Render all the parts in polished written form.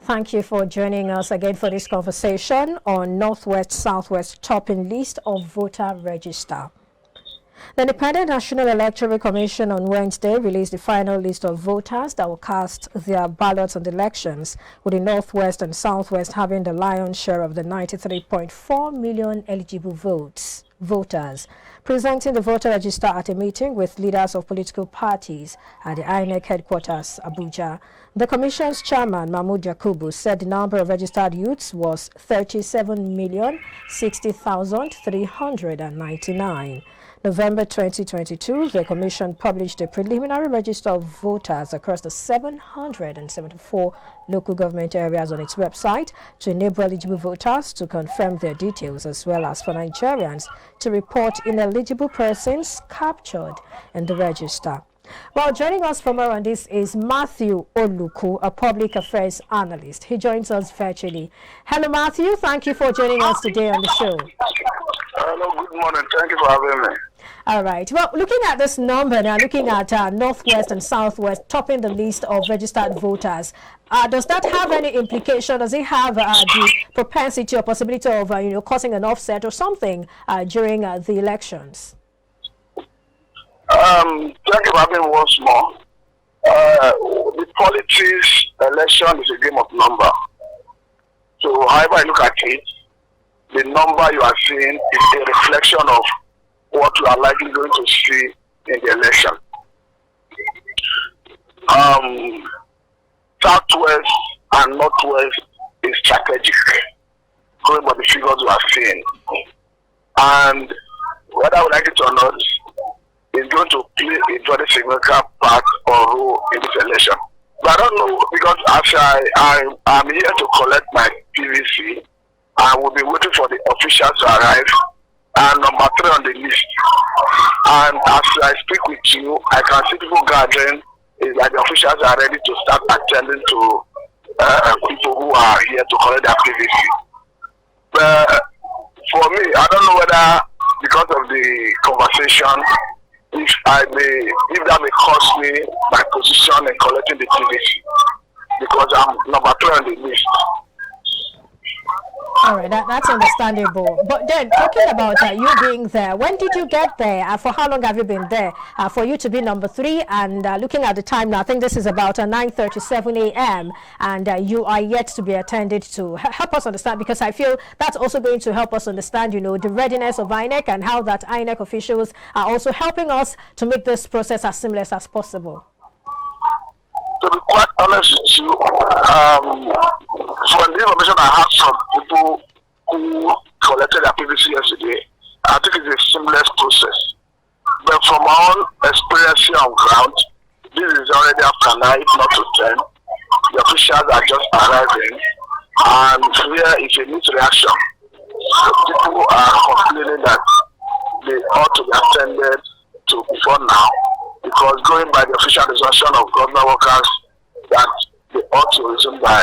Thank you for joining us again for this conversation on Northwest Southwest topping list of voter register. The Independent National Electoral Commission on Wednesday released the final list of voters that will cast their ballots on the elections, with the Northwest and Southwest having the lion's share of the 93.4 million eligible voters. Presenting the voter register at a meeting with leaders of political parties at the Inec headquarters, Abuja, the Commission's chairman, Mahmood Yakubu, said the number of registered youths was 37,060,399. November 2022, the Commission published a preliminary register of voters across the 774 local government areas on its website to enable eligible voters to confirm their details, as well as for Nigerians to report ineligible persons captured in the register. Well, joining us for more on this is Matthew Oluku, a public affairs analyst. He joins us virtually. Hello, Matthew. Thank you for joining us today on the show. Hello, good morning. Thank you for having me. All right. Well, looking at this number now, looking at Northwest and Southwest topping the list of registered voters, does that have any implication? Does it have the propensity or possibility of causing an offset or something during the elections? Thank you for having me once more. The politics election is a game of number. So, however I look at it, the number you are seeing is a reflection of what you are likely going to see in the election. Southwest and Northwest is strategic, going by the figures you are seeing. And what I would like you to note is going to play a very significant part or role in this election. But I don't know, because as I'm here to collect my PVC, I will be waiting for the officials to arrive, and number 3 on the list. And as I speak with you, I can see people gathering, is that the officials are ready to start attending to people who are here to collect their PVC. But for me, I don't know whether, because of the conversation, if that may cost me my position in collecting the PVC, because I'm number 3 on the list. All right, that's understandable. But then, talking about you being there, when did you get there? For how long have you been there? For you to be number 3, and looking at the time now, I think this is about 9:37 a.m. and you are yet to be attended to. Help us understand, because I feel that's also going to help us understand, the readiness of Inec and how that Inec officials are also helping us to make this process as seamless as possible. To be quite honest with you, from the information I have from people who collected their PVC yesterday, I think it's a seamless process. But from my own experience here on ground, this is already after 9, not to 10. The officials are just arriving, and here is a neat reaction. So people are complaining that they ought to be attended to before now, because going by the official instruction of government workers that they ought to resume by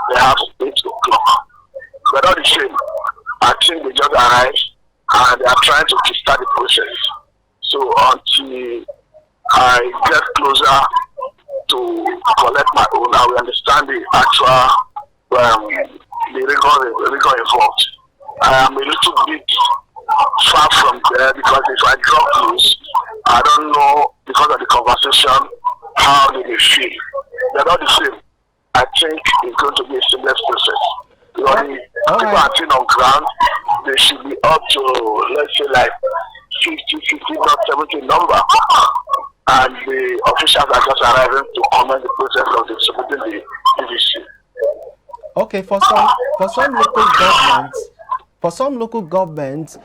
perhaps 8 o'clock. But all the same, I think they just arrived and they are trying to start the process. So until I get closer to collect my own, I will understand the actual the rigor involved. I am a little bit far from there, because if I drop loose, I don't know, because of the conversation, how they may feel. But all the same, I think it's going to be a seamless process. Because people are seen on ground, they should be up to, let's say, like 50, not 70 number. And the officials are just arriving to comment the process of distributing the PVC. Okay, for some local governments,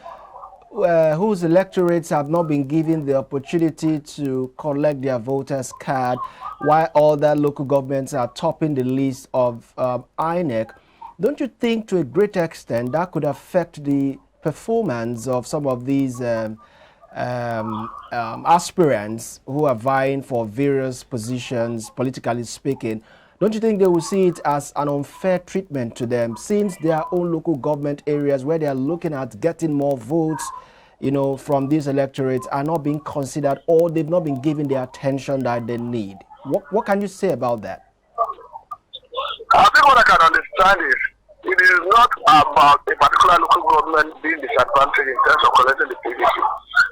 whose electorates have not been given the opportunity to collect their voters' card, while other local governments are topping the list of INEC, don't you think to a great extent that could affect the performance of some of these aspirants who are vying for various positions, politically speaking? Don't you think they will see it as an unfair treatment to them, since their own local government areas where they are looking at getting more votes, from these electorates are not being considered, or they've not been given the attention that they need? What can you say about that? I think what I can understand is it is not about a particular local government being disadvantaged in terms of collecting the PVC.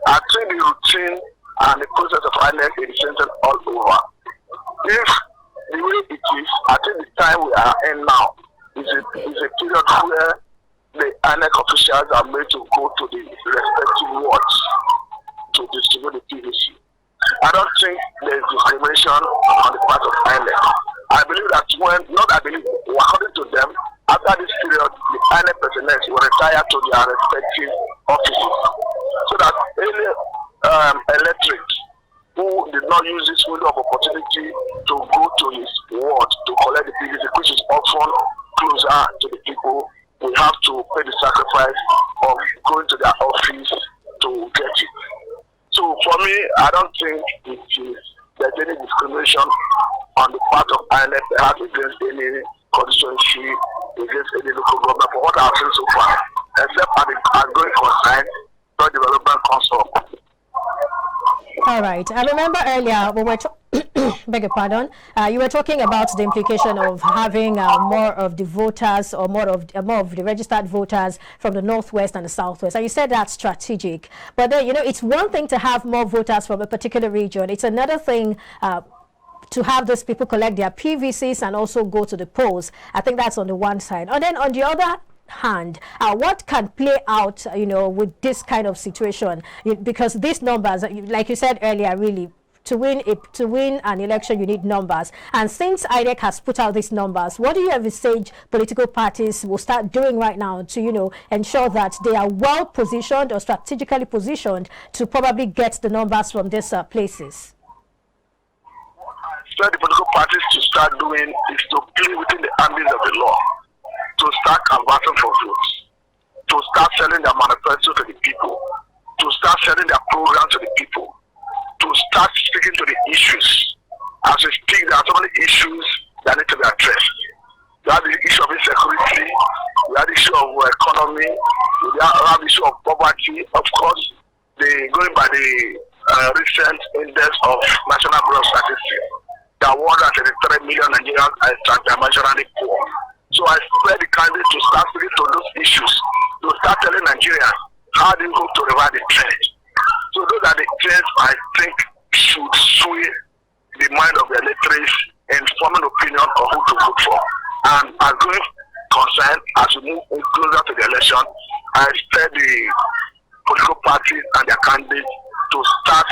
I think the routine and the process of INEC is the same thing all over. If the way it is, I think the time we are in now is a period where the INEC officials are made to go to the respective wards to distribute the PVC. I don't think there is discrimination on the part of INEC. I believe that according to them, after this period, the INEC personnel will retire to their respective offices. So that any electorate who did not use this window of opportunity to go to his ward to collect the PVC, which is often closer to the people, will have to pay the sacrifice of going to their office to get it. So for me, I don't think there's any discrimination on the part of INEC perhaps against any constituency, against any local government for what I've seen so far, except at the going concern, the development council. All right. I remember earlier we were beg your pardon. You were talking about the implication of having more of the voters or more of the registered voters from the northwest and the southwest. And you said that's strategic. But then, it's one thing to have more voters from a particular region. It's another thing to have those people collect their PVCs and also go to the polls. I think that's on the one side. And then on the other hand, what can play out, with this kind of situation? Because these numbers, like you said earlier, really, to win an election, you need numbers. And since INEC has put out these numbers, what do you envisage political parties will start doing right now to, ensure that they are well positioned or strategically positioned to probably get the numbers from these places? What the political parties to start doing is to play within the ambit of the law, to start canvassing for votes, to start selling their manifesto to the people, to start selling their program to the people, to start speaking to the issues. As we speak, there are so many issues that need to be addressed. You have the issue of insecurity, you have the issue of economy, you have the issue of poverty. Of course, going by the recent index of National Bureau of Statistics, there are 133 million Nigerians are dimensionally poor. So I expect the candidates to start speaking to those issues, to start telling Nigerians how they hope to revive the trend. So those are the things I think should sway the mind of the electorate in forming opinion of who to vote for. And as going concerned, as we move closer to the election, I expect the political parties and their candidates to start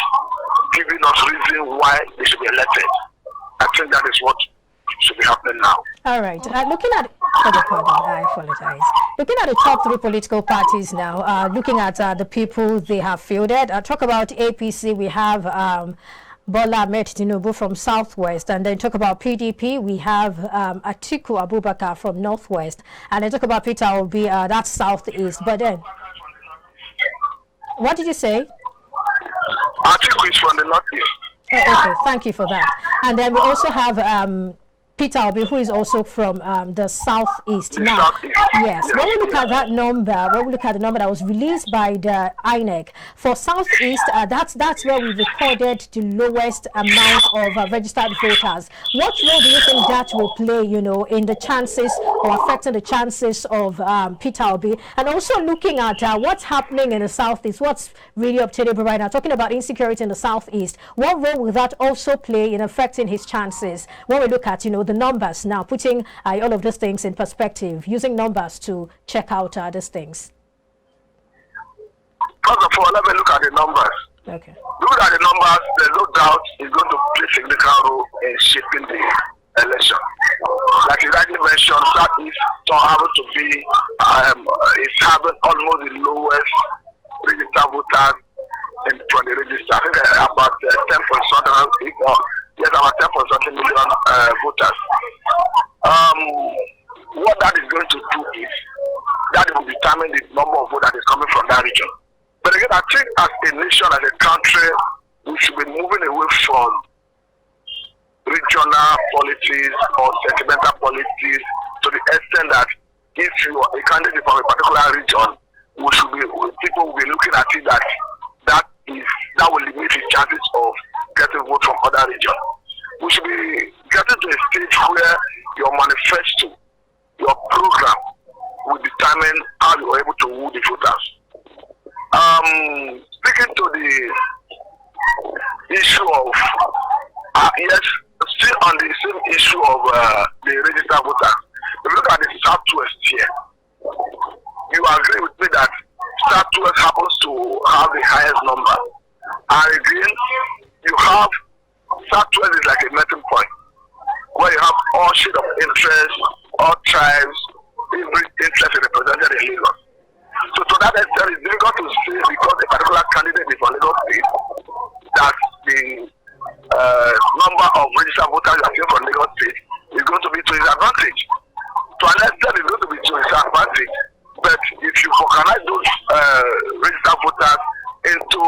giving us reason why they should be elected. I think that is what should be happening now. All right. Looking at I apologize. Looking at the top three political parties now, looking at the people they have fielded. Talk about APC. We have Bola Ahmed Tinubu from Southwest, and then talk about PDP. We have Atiku Abubakar from Northwest, and then talk about Peter Obi. That's Southeast. But then, what did you say? Atiku is from the Northeast. Oh, okay, thank you for that. And then we also have Peter Obi, who is also from the Southeast. Now, yes, when we look at that number, that was released by the Inec for Southeast, that's where we recorded the lowest amount of registered voters. What role do you think that will play, in the chances or affecting the chances of Peter Obi? And also looking at what's happening in the Southeast, what's really obtainable right now, talking about insecurity in the Southeast, what role will that also play in affecting his chances when we look at, the numbers now, putting all of these things in perspective, using numbers to check out these things? First of all, let me look at the numbers. Okay. Look at the numbers, there's no doubt it's going to play a significant role in shaping the election. Like you rightly mentioned, Southeast having to be, it's having almost the lowest registered voters from the register. I think about 10 point something, yes, about 10 point something million voters. What that is going to do is that will determine the number of votes that is coming from that region. But again, I think as a nation, as a country, we should be moving away from regional politics or sentimental politics to the extent that if you are a candidate from a particular region, people will be looking at it that will limit his chances of getting votes from other regions. We should be getting to a stage where your manifesto, your program will determine how you are able to woo the voters. Speaking to the issue of, yes, still on the same issue of the registered voters, if you look at the Southwest here, you agree with me that Southwest happens to have the highest number. And again, you have Southwest is like a meeting point where you have all shades of interest, all tribes, every interest is represented in Lagos. So to that extent, it's difficult to say because a particular candidate is from Lagos State that the number of registered voters you are seeing from Lagos State is going to be to his advantage. To an extent, it's going to be to his advantage. But if you organize those registered voters into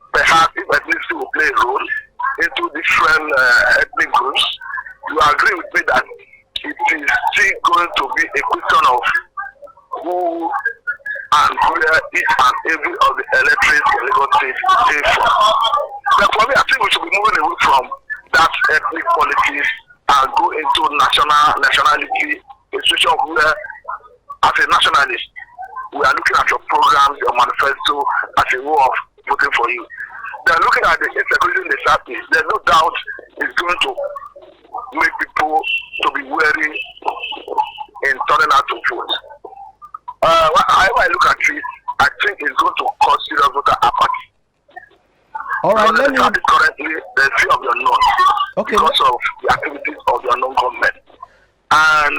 perhaps if ethnicity will play a role into different ethnic groups, you agree with me that it is still going to be a question of who and where each and every of the electorates in Lagos State came from. But for me, I think we should be moving away from that ethnic politics and go into nationality, a situation where, as a nationalist, we are looking at your programs, your manifesto, as a way of voting for you. They are looking at the insecurity in the Southeast. There's no doubt it's going to make people to be wary in turning out to vote. However I look at it, I think it's going to cause serious voter apathy. All right, let me... Currently, there's fear of the unknown because of the activities of the unknown government. And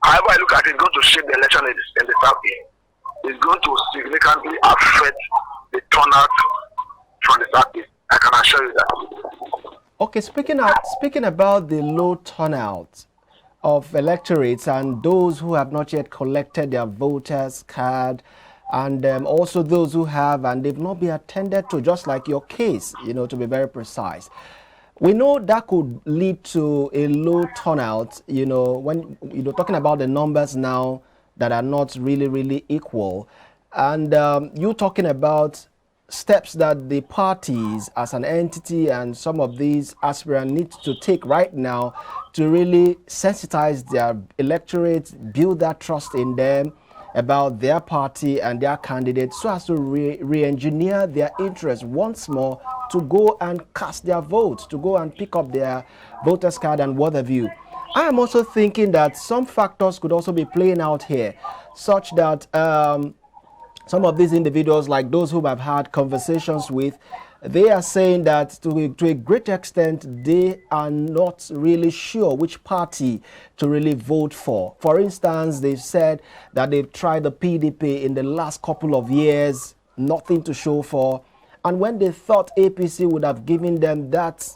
however I look at it, it's going to shape the election in the Southeast. It's going to significantly affect the turnout from the Southeast. I can assure you that. Okay, speaking about the low turnout of electorates and those who have not yet collected their voters card, and also those who have and they've not been attended to, just like your case, to be very precise. We know that could lead to a low turnout, when talking about the numbers now that are not really equal. And you talking about steps that the parties as an entity and some of these aspirants need to take right now to really sensitize their electorate, build that trust in them about their party and their candidates so as to re-engineer their interest once more to go and cast their votes, to go and pick up their voters card and what have you. I am also thinking that some factors could also be playing out here, such that some of these individuals, like those whom I've had conversations with, they are saying that to a great extent, they are not really sure which party to really vote for. For instance, they've said that they've tried the PDP in the last couple of years, nothing to show for. And when they thought APC would have given them that,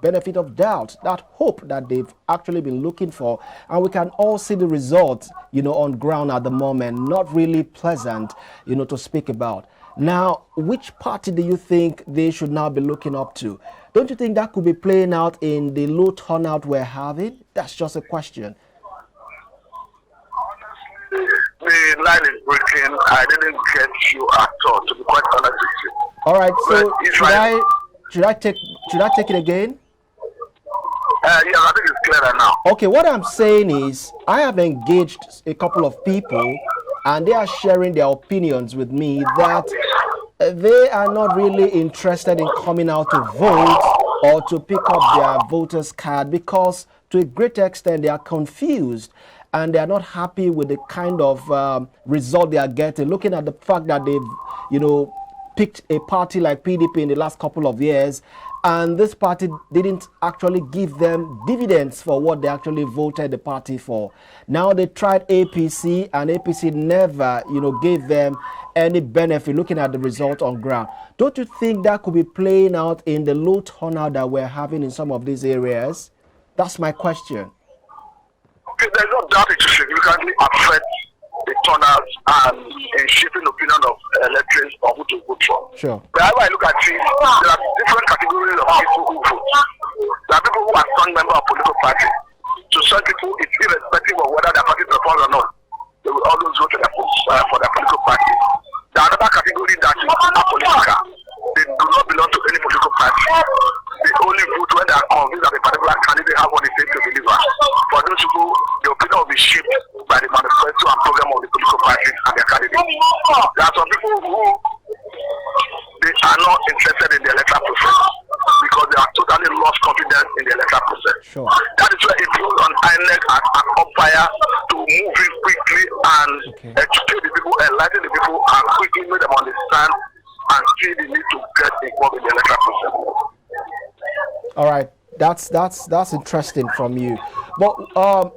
benefit of doubt, that hope that they've actually been looking for. And we can all see the results, on ground at the moment, not really pleasant, to speak about. Now, which party do you think they should now be looking up to? Don't you think that could be playing out in the low turnout we're having? That's just a question. The line is breaking. I didn't get you at all, to be quite honest with you. All right, so should I take it again? Yeah, I think it's clearer now. Okay, what I'm saying is I have engaged a couple of people and they are sharing their opinions with me that they are not really interested in coming out to vote or to pick up their voters card because to a great extent they are confused and they are not happy with the kind of result they are getting, looking at the fact that they've, picked a party like PDP in the last couple of years, and this party didn't actually give them dividends for what they actually voted the party for. Now they tried APC, and APC never, gave them any benefit looking at the result on ground. Don't you think that could be playing out in the low turnout that we're having in some of these areas? That's my question. Okay, there's no doubt it significantly affect the turnout and in shaping opinion of electors or who to vote for. Sure. But however I look at it, there are different categories of people who vote. There are people who are strong members of political parties. To some people, it's irrespective of whether their party performs or not. They will always vote for their political party. There are another category that is apolitical. They do not belong to any political party. They only vote when they are convinced that a particular candidate has what it takes to deliver. For those people, there are some people who they are not interested in the electoral process because they are totally lost confidence in the electoral process. Sure. That is why it goes on INEC as an umpire to move in quickly and educate the people, enlighten the people, and quickly make them understand and see the need to get involved in the electoral process. All right. That's interesting from you. But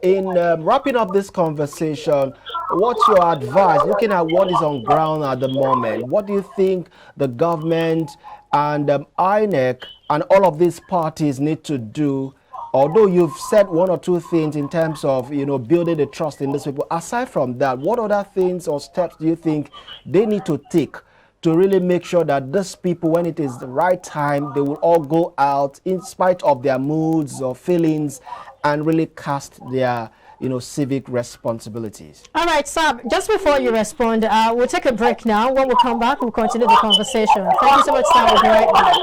in wrapping up this conversation, what's your advice looking at what is on ground at the moment? What do you think the government and INEC and all of these parties need to do? Although you've said one or two things in terms of, building the trust in these people, aside from that, what other things or steps do you think they need to take to really make sure that these people, when it is the right time, they will all go out in spite of their moods or feelings and really cast their, civic responsibilities? All right, Sab, just before you respond, we'll take a break now. When we come back, we'll continue the conversation. Thank you so much, Sab. We'll be right back.